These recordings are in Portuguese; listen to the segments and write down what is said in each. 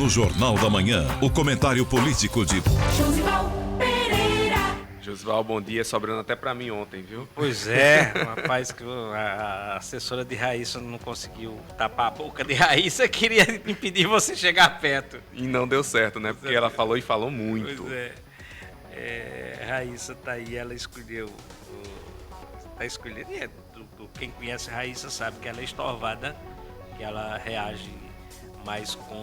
No Jornal da Manhã, o comentário político de Josival Pereira. Josival, bom dia, sobrando até pra mim ontem, viu? Pois é, rapaz, que a assessora de Raíssa não conseguiu tapar a boca de Raíssa, queria impedir você chegar perto. E não deu certo, né? Porque ela falou e falou muito. Pois é. Raíssa tá aí, ela escolheu. Tá escolhendo. Quem conhece Raíssa sabe que ela é estorvada, que ela reage mais com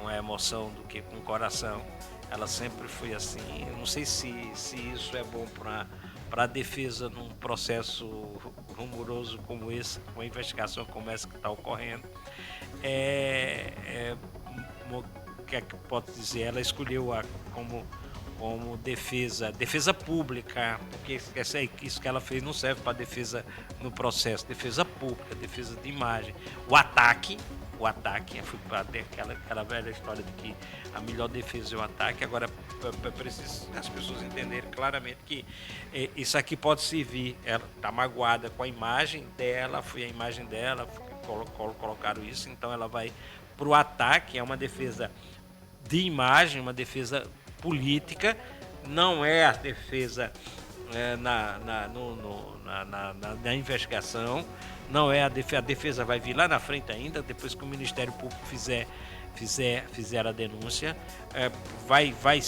a emoção do que com o coração. Ela sempre foi assim. Eu não sei se isso é bom para a defesa num processo rumoroso como esse, com a investigação como essa que está ocorrendo. O que é que pode dizer? Ela escolheu como defesa pública, porque isso que ela fez não serve para defesa no processo, defesa pública, defesa de imagem. O ataque, foi aquela velha história de que a melhor defesa é o ataque. Agora é preciso as pessoas entenderem claramente que isso aqui pode servir. Ela está magoada com a imagem dela, foi a imagem dela, colocaram isso, então ela vai para o ataque. É uma defesa de imagem, uma defesa política, não é a defesa na investigação, não é a defesa vai vir lá na frente ainda, depois que o Ministério Público fizer a denúncia, vai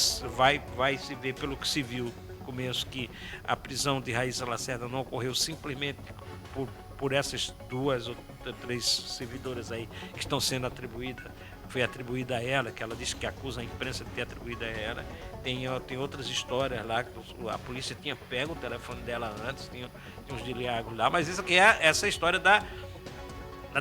se ver, pelo que se viu no começo, que a prisão de Raíssa Lacerda não ocorreu simplesmente por essas 2 ou 3 servidoras aí que estão sendo atribuídas. Foi atribuída a ela, que ela disse que acusa a imprensa de ter atribuído a ela. Tem outras histórias lá, que a polícia tinha pego o telefone dela antes, tinha uns diálogos lá, mas isso aqui é essa história da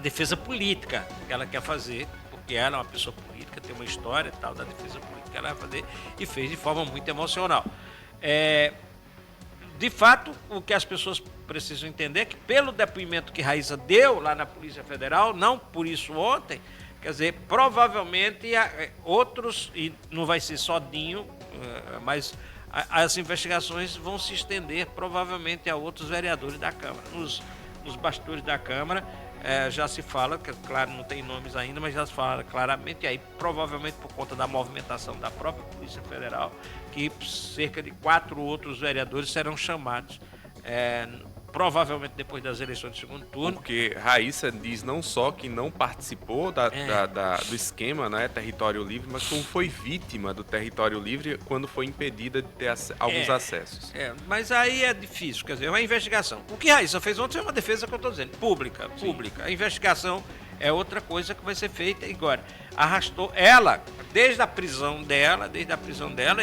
defesa política que ela quer fazer, porque ela é uma pessoa política, tem uma história e tal da defesa política que ela vai fazer, e fez de forma muito emocional. De fato, o que as pessoas precisam entender é que, pelo depoimento que Raíssa deu lá na Polícia Federal, não por isso ontem, quer dizer, provavelmente outros, e não vai ser só Dinho, mas as investigações vão se estender provavelmente a outros vereadores da Câmara. Nos bastidores da Câmara já se fala, que claro, não tem nomes ainda, mas já se fala claramente, e aí provavelmente por conta da movimentação da própria Polícia Federal, que cerca de 4 outros vereadores serão chamados, provavelmente depois das eleições de segundo turno. Porque Raíssa diz não só que não participou do esquema, né, Território Livre, mas como foi vítima do Território Livre quando foi impedida de ter alguns acessos. Mas aí é difícil, quer dizer, é uma investigação. O que Raíssa fez ontem é uma defesa que eu estou dizendo, pública. A investigação é outra coisa que vai ser feita agora. Arrastou ela, desde a prisão dela,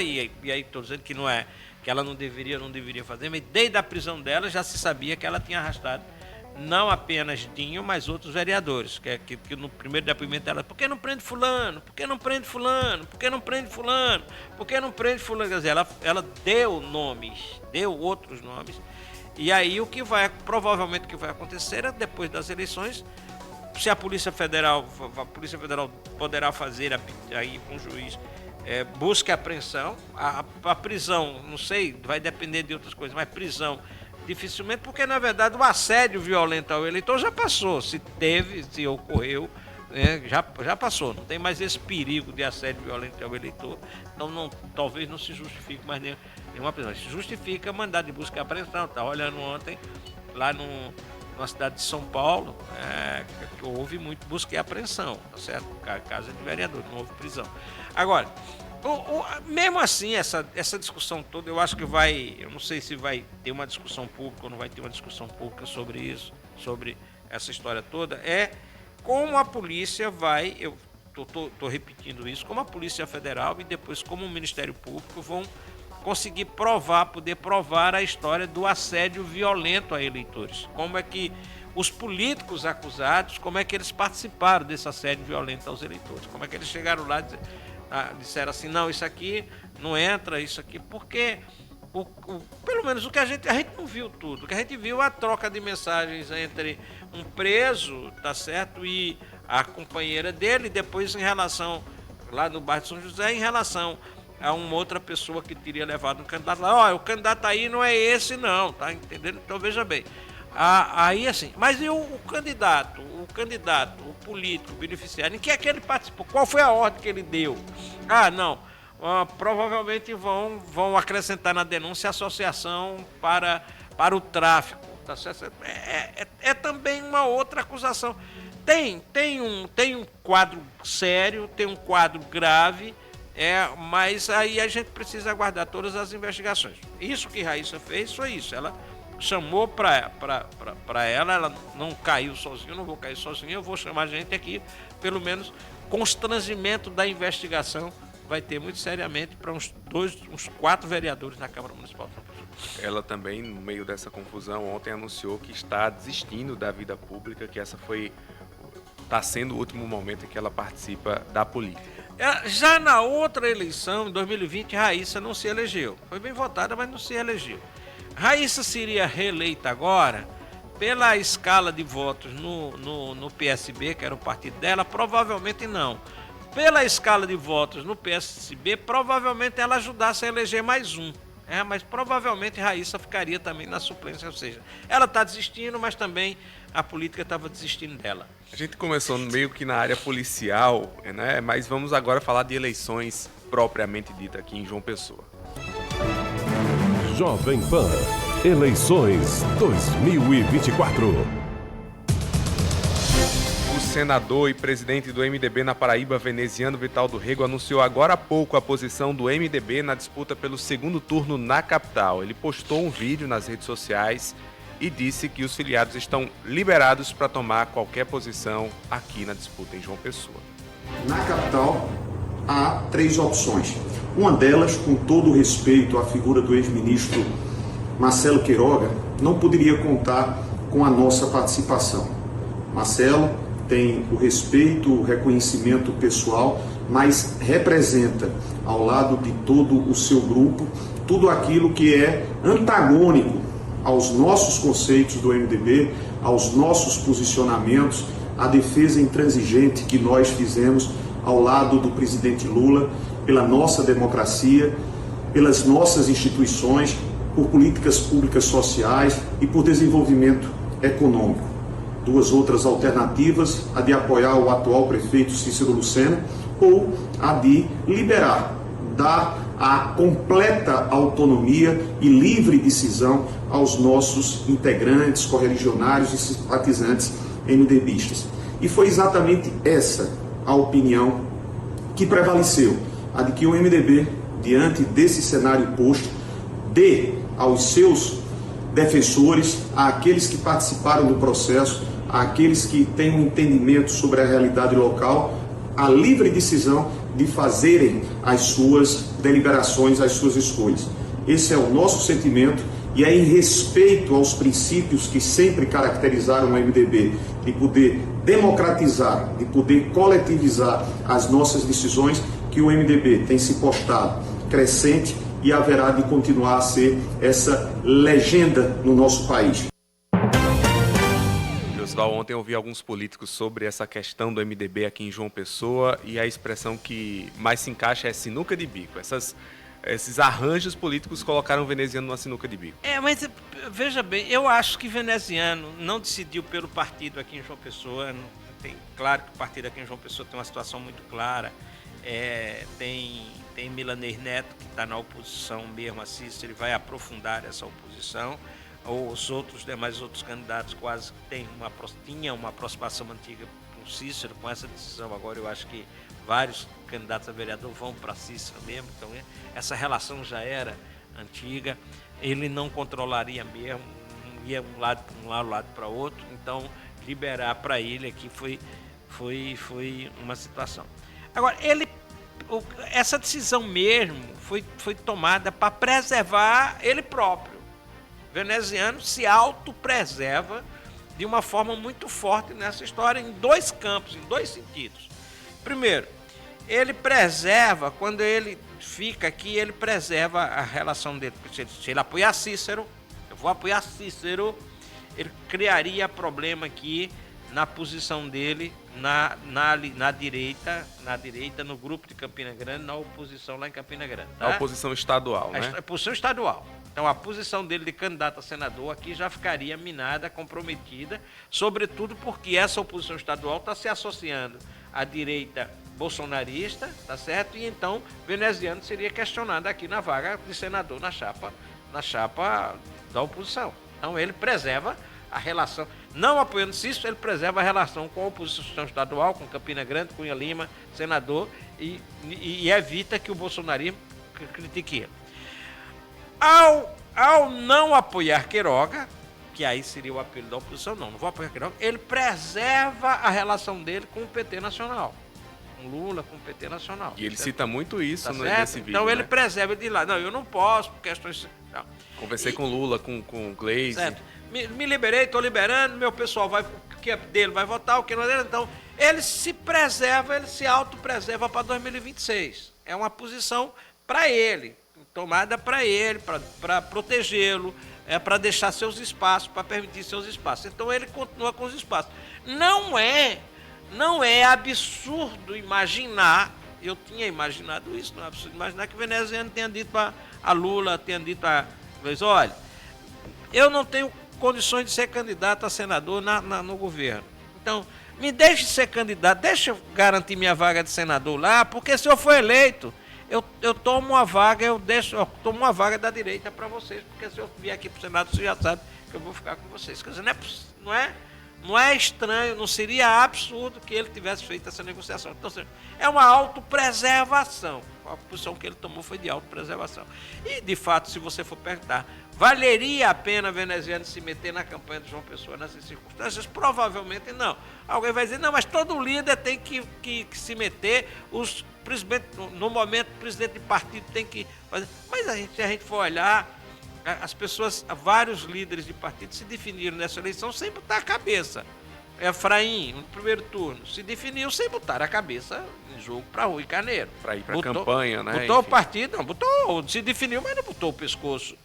e aí estou dizendo que não é, que ela não deveria fazer, mas desde a prisão dela já se sabia que ela tinha arrastado não apenas Dinho, mas outros vereadores, que no primeiro depoimento dela, por que não prende fulano? Por que não prende fulano? Por que não prende fulano? Por que não prende fulano? Quer dizer, ela deu nomes, deu outros nomes, e aí provavelmente o que vai acontecer é, depois das eleições, se a Polícia Federal poderá fazer aí com o juiz, busca apreensão, a prisão, não sei, vai depender de outras coisas, mas prisão dificilmente, porque na verdade o assédio violento ao eleitor já passou, se ocorreu, já passou, não tem mais esse perigo de assédio violento ao eleitor, então talvez não se justifique mais nenhuma prisão, se justifica mandar de busca e apreensão. Tá olhando ontem lá na cidade de São Paulo, que houve muito busca e apreensão, tá certo? Casa de vereador, não houve prisão. Agora, mesmo assim, essa discussão toda, eu acho que eu não sei se vai ter uma discussão pública ou não vai ter uma discussão pública sobre isso, sobre essa história toda, como a polícia vai, eu estou repetindo isso, como a Polícia Federal e depois como o Ministério Público vão conseguir poder provar a história do assédio violento a eleitores. Como é que os políticos acusados, como é que eles participaram desse assédio violento aos eleitores? Como é que eles chegaram lá e disseram assim, não, isso aqui não entra, isso aqui, porque pelo menos o que a gente não viu tudo, o que a gente viu a troca de mensagens entre um preso, tá certo, e a companheira dele, depois em relação, lá no bairro de São José, em relação a uma outra pessoa que teria levado um candidato lá, o candidato aí não é esse não, tá entendendo? Então veja bem, Aí assim, mas e o candidato, o político, o beneficiário, em que é que ele participou? Qual foi a ordem que ele deu? Não, provavelmente vão acrescentar na denúncia associação para o tráfico. Tá certo? É também uma outra acusação. Tem um quadro sério, tem um quadro grave, mas aí a gente precisa aguardar todas as investigações. Isso que Raíssa fez foi isso. Ela chamou para ela não caiu sozinha, eu não vou cair sozinha, eu vou chamar gente aqui, pelo menos constrangimento da investigação vai ter muito seriamente para uns 4 vereadores na Câmara Municipal de João Pessoa. Ela também, no meio dessa confusão, ontem anunciou que está desistindo da vida pública, que está sendo o último momento em que ela participa da política. Já na outra eleição, em 2020, Raíssa não se elegeu. Foi bem votada, mas não se elegeu. Raíssa seria reeleita agora, pela escala de votos no PSB, que era o partido dela, provavelmente não. Pela escala de votos no PSB, provavelmente ela ajudasse a eleger mais um. Mas provavelmente Raíssa ficaria também na suplência, ou seja, ela está desistindo, mas também a política estava desistindo dela. A gente começou meio que na área policial, né? Mas vamos agora falar de eleições propriamente dita aqui em João Pessoa. Jovem Pan, eleições 2024. O senador e presidente do MDB na Paraíba, Veneziano Vital do Rego, anunciou agora há pouco a posição do MDB na disputa pelo segundo turno na capital. Ele postou um vídeo nas redes sociais e disse que os filiados estão liberados para tomar qualquer posição aqui na disputa em João Pessoa. Na capital, há 3 opções. Uma delas, com todo o respeito à figura do ex-ministro Marcelo Queiroga, não poderia contar com a nossa participação. Marcelo tem o respeito, o reconhecimento pessoal, mas representa, ao lado de todo o seu grupo, tudo aquilo que é antagônico aos nossos conceitos do MDB, aos nossos posicionamentos, à defesa intransigente que nós fizemos ao lado do presidente Lula, pela nossa democracia, pelas nossas instituições, por políticas públicas sociais e por desenvolvimento econômico. 2 outras alternativas, a de apoiar o atual prefeito Cícero Lucena ou a de liberar, dar a completa autonomia e livre decisão aos nossos integrantes, correligionários e simpatizantes MDBistas. E foi exatamente essa a opinião que prevaleceu, a de que o MDB, diante desse cenário posto, dê aos seus defensores, àqueles que participaram do processo, àqueles que têm um entendimento sobre a realidade local, a livre decisão de fazerem as suas deliberações, as suas escolhas. Esse é o nosso sentimento e é em respeito aos princípios que sempre caracterizaram o MDB, de poder democratizar, de poder coletivizar as nossas decisões, que o MDB tem se postado crescente e haverá de continuar a ser essa legenda no nosso país. Ontem eu ouvi alguns políticos sobre essa questão do MDB aqui em João Pessoa e a expressão que mais se encaixa é sinuca de bico. Esses arranjos políticos colocaram o Veneziano numa sinuca de bico. Mas veja bem, eu acho que Veneziano não decidiu pelo partido aqui em João Pessoa. Claro que o partido aqui em João Pessoa tem uma situação muito clara. Tem Milanês Neto, que está na oposição mesmo a Cícero, ele vai aprofundar essa oposição. Os demais outros candidatos quase tinham uma aproximação antiga com o Cícero. Com essa decisão agora eu acho que vários candidatos a vereador vão para Cícero mesmo, então essa relação já era antiga, ele não controlaria mesmo, não ia um lado para um lado para outro, então liberar para ele aqui foi uma situação. Agora, essa decisão mesmo foi tomada para preservar ele próprio. Veneziano se autopreserva de uma forma muito forte nessa história, em 2 campos, em 2 sentidos. Primeiro, ele preserva, quando ele fica aqui, ele preserva a relação dele. Se ele apoiar Cícero, eu vou apoiar Cícero, ele criaria problema aqui na posição dele na direita, no grupo de Campina Grande, na oposição lá em Campina Grande. Tá? A oposição estadual, né? A oposição estadual. Então a posição dele de candidato a senador aqui já ficaria minada, comprometida, sobretudo porque essa oposição estadual está se associando à direita bolsonarista, tá certo? E então Veneziano seria questionado aqui na vaga de senador na chapa da oposição. Então ele preserva a relação, não apoiando Cícero, ele preserva a relação com a oposição estadual, com Campina Grande, Cunha Lima, senador, e evita que o bolsonarismo critique ele. Ao não apoiar Queiroga, que aí seria o apelo da oposição, não vou apoiar Queiroga, ele preserva a relação dele com o PT Nacional, com Lula, com o PT Nacional. E ele cita muito isso nesse vídeo. Então ele né? preserva de lá. Não, eu não posso, por questões... Não. Conversei com Lula, com o Gleisi. Certo. Me liberei, estou liberando, meu pessoal vai, o que é dele vai votar, o que não é dele. Então, ele se preserva, ele se autopreserva para 2026. É uma posição para ele, tomada para ele, para protegê-lo, para deixar seus espaços, para permitir seus espaços. Então, ele continua com os espaços. Não é absurdo imaginar, eu tinha imaginado isso, não é absurdo imaginar que o Veneziano tenha dito a Lula, tenha dito a Gleisi, olha, eu não tenho condições de ser candidato a senador no governo. Então, me deixe ser candidato, deixa eu garantir minha vaga de senador lá, porque se eu for eleito, eu tomo uma vaga, eu tomo uma vaga da direita para vocês, porque se eu vier aqui para o Senado, você já sabe que eu vou ficar com vocês. Quer dizer, não é estranho, não seria absurdo que ele tivesse feito essa negociação. Então, é uma autopreservação. A posição que ele tomou foi de autopreservação. E, de fato, se você for perguntar, valeria a pena Veneziano se meter na campanha de João Pessoa nessas circunstâncias? Provavelmente não. Alguém vai dizer, não, mas todo líder tem que se meter, no momento o presidente de partido tem que fazer. Mas se a gente for olhar, as pessoas, vários líderes de partido se definiram nessa eleição sem botar a cabeça. Efraim, no primeiro turno, se definiu sem botar a cabeça em jogo para Rui Carneiro. Para ir para a campanha, né? Botou o partido, se definiu, mas não botou o pescoço.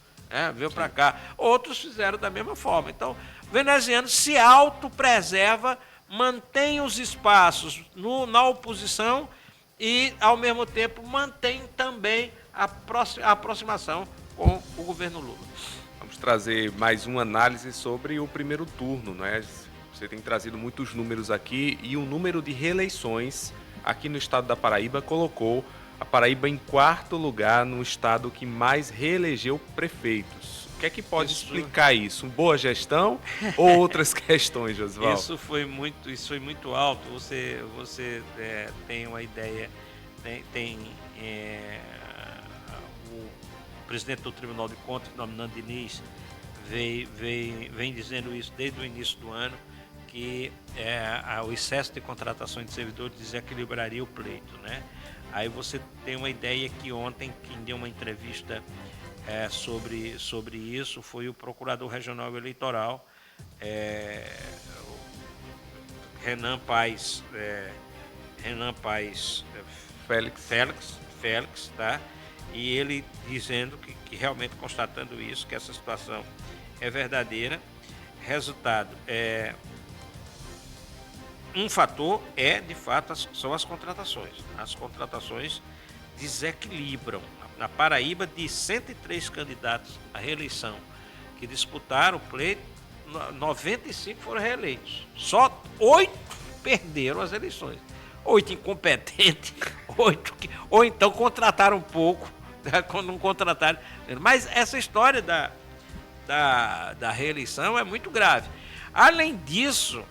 Veio para cá. Outros fizeram da mesma forma. Então, Veneziano se autopreserva, mantém os espaços na oposição e, ao mesmo tempo, mantém também a aproximação com o governo Lula. Vamos trazer mais uma análise sobre o primeiro turno, né? Você tem trazido muitos números aqui e o número de reeleições aqui no estado da Paraíba colocou a Paraíba em 4º lugar no estado que mais reelegeu prefeitos. O que é que pode explicar isso? Boa gestão ou outras questões, Josival? Isso foi muito alto. Você tem uma ideia, o presidente do Tribunal de Contas, Fernando Diniz, vem dizendo isso desde o início do ano, que o excesso de contratações de servidores desequilibraria o pleito, né? Aí você tem uma ideia que ontem, quem deu uma entrevista sobre isso, foi o Procurador Regional Eleitoral, Renan Paes Félix, tá? E ele dizendo que realmente constatando isso, que essa situação é verdadeira. Resultado, um fator de fato, são as contratações. As contratações desequilibram. Na Paraíba, de 103 candidatos à reeleição que disputaram o pleito, 95 foram reeleitos. Só 8 perderam as eleições. 8 incompetentes, 8 ou então contrataram pouco, quando não contrataram. Mas essa história da reeleição é muito grave. Além disso,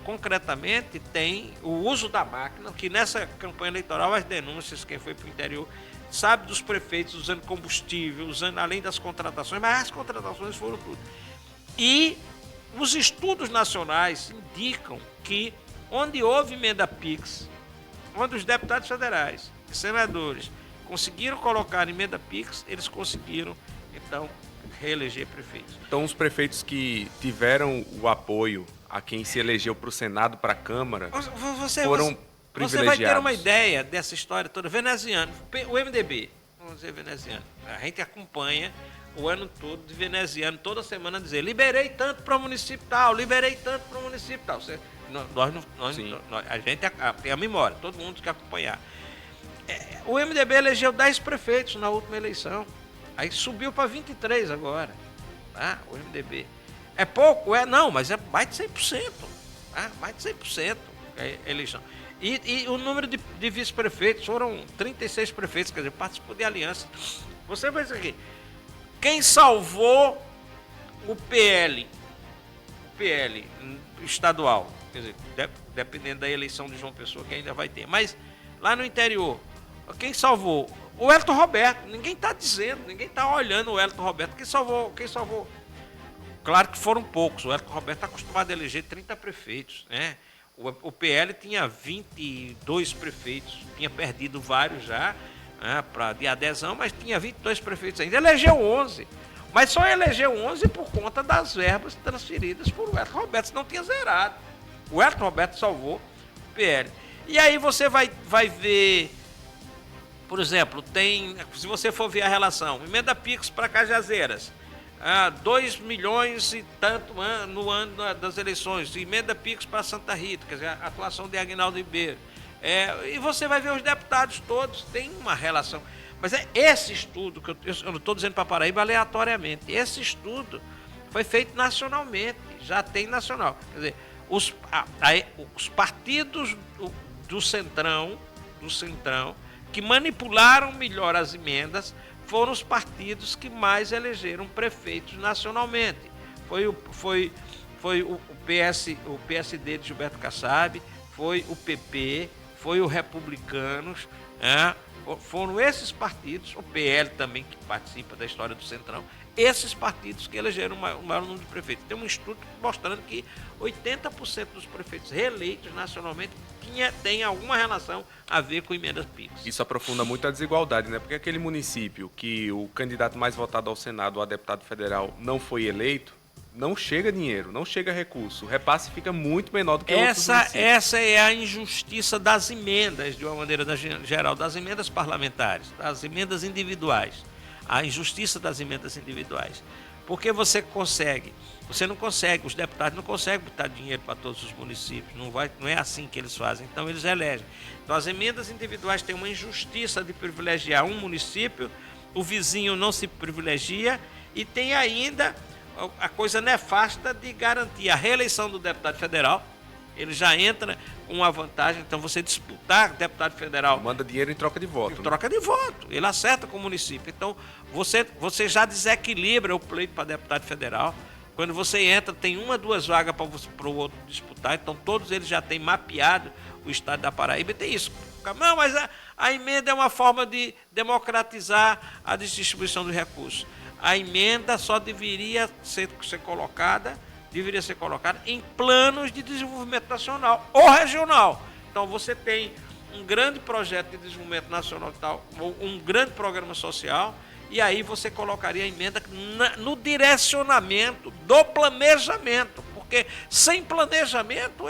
concretamente, tem o uso da máquina, que nessa campanha eleitoral, as denúncias, quem foi para o interior, sabe dos prefeitos usando combustível, além das contratações, mas as contratações foram tudo. E os estudos nacionais indicam que onde houve emenda PIX, onde os deputados federais e senadores conseguiram colocar emenda PIX, eles conseguiram, então, reeleger prefeitos. Então, os prefeitos que tiveram o apoio a quem se elegeu para o Senado, para a Câmara, foram privilegiados. Você vai ter uma ideia dessa história toda. Veneziano, o MDB, vamos dizer Veneziano, a gente acompanha o ano todo de Veneziano, toda semana dizer, liberei tanto para o município tal, liberei tanto para o município tal. A gente tem a memória, todo mundo quer acompanhar. O MDB elegeu 10 prefeitos na última eleição. Aí subiu para 23 agora, tá? O MDB. É pouco? Não, mas é mais de 100%. Tá? Mais de 100% a eleição. E o número de vice-prefeitos, foram 36 prefeitos, quer dizer, participou de aliança. Você vai dizer aqui, quem salvou o PL estadual, quer dizer, dependendo da eleição de João Pessoa, que ainda vai ter, mas lá no interior, quem salvou? O Wellington Roberto. Ninguém está dizendo, ninguém está olhando o Wellington Roberto. Quem salvou? Claro que foram poucos. O Wellington Roberto está acostumado a eleger 30 prefeitos, né? O PL tinha 22 prefeitos, tinha perdido vários já, né, de adesão, mas tinha 22 prefeitos ainda. Elegeu 11, mas só elegeu 11 por conta das verbas transferidas por o Wellington Roberto, senão tinha zerado. O Wellington Roberto salvou o PL. E aí você vai ver, por exemplo, se você for ver a relação, emenda Pix para Cajazeiras, 2 milhões e tanto no ano das eleições, emenda Pix para Santa Rita, quer dizer, a atuação de Aguinaldo Ribeiro. E você vai ver os deputados todos, tem uma relação. Mas esse estudo, que eu não estou dizendo para Paraíba aleatoriamente, esse estudo foi feito nacionalmente, já tem nacional. Quer dizer, os partidos do Centrão, que manipularam melhor as emendas, foram os partidos que mais elegeram prefeitos nacionalmente. Foi o PSD de Gilberto Kassab, foi o PP, foi o Republicanos, foram esses partidos, o PL também, que participa da história do Centrão, esses partidos que elegeram o maior número de prefeitos. Tem um estudo mostrando que 80% dos prefeitos reeleitos nacionalmente tem alguma relação a ver com emendas PIX. Isso aprofunda muito a desigualdade, né? Porque aquele município que o candidato mais votado ao Senado, ou a deputado federal, não foi eleito, não chega dinheiro, não chega recurso. O repasse fica muito menor do que outros municípios. Essa é a injustiça das emendas, de uma maneira geral, das emendas parlamentares, das emendas individuais. A injustiça das emendas individuais. Porque você não consegue, os deputados não conseguem botar dinheiro para todos os municípios, não é assim que eles fazem, então eles elegem. Então as emendas individuais têm uma injustiça de privilegiar um município, o vizinho não se privilegia, e tem ainda a coisa nefasta de garantir a reeleição do deputado federal. Ele já entra com uma vantagem, então você disputar deputado federal... Manda dinheiro em troca de voto. Em troca de voto, ele acerta com o município. Então você já desequilibra o pleito para deputado federal. Quando você entra, tem 1 ou 2 vagas para o outro disputar, então todos eles já têm mapeado o estado da Paraíba e tem isso. Não, mas a emenda é uma forma de democratizar a distribuição dos recursos. A emenda só deveria ser colocada em planos de desenvolvimento nacional ou regional. Então você tem um grande projeto de desenvolvimento nacional, ou um grande programa social, e aí você colocaria a emenda no direcionamento do planejamento, porque sem planejamento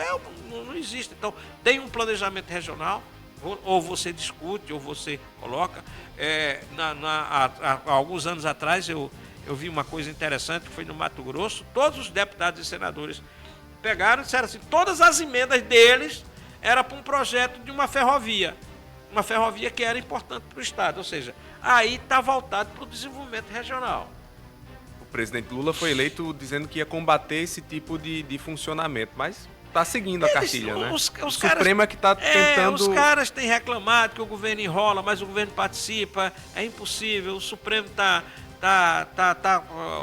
não existe. Então tem um planejamento regional, ou você discute, ou você coloca. Há alguns anos atrás eu vi uma coisa interessante, que foi no Mato Grosso, todos os deputados e senadores pegaram e disseram assim, todas as emendas deles eram para um projeto de uma ferrovia que era importante para o Estado, ou seja, aí está voltado para o desenvolvimento regional. O presidente Lula foi eleito dizendo que ia combater esse tipo de funcionamento, mas está seguindo a cartilha, né? O Supremo é que está tentando... Os caras têm reclamado que o governo enrola, mas o governo participa, é impossível, o Supremo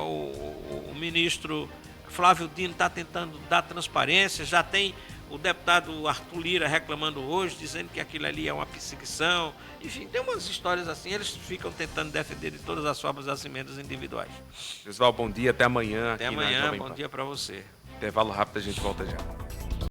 o ministro Flávio Dino está tentando dar transparência, já tem o deputado Arthur Lira reclamando hoje, dizendo que aquilo ali é uma perseguição. Enfim, tem umas histórias assim, eles ficam tentando defender de todas as formas as emendas individuais. Pessoal, bom dia, até amanhã. Até amanhã, bom dia para você. Intervalo rápido, a gente volta já.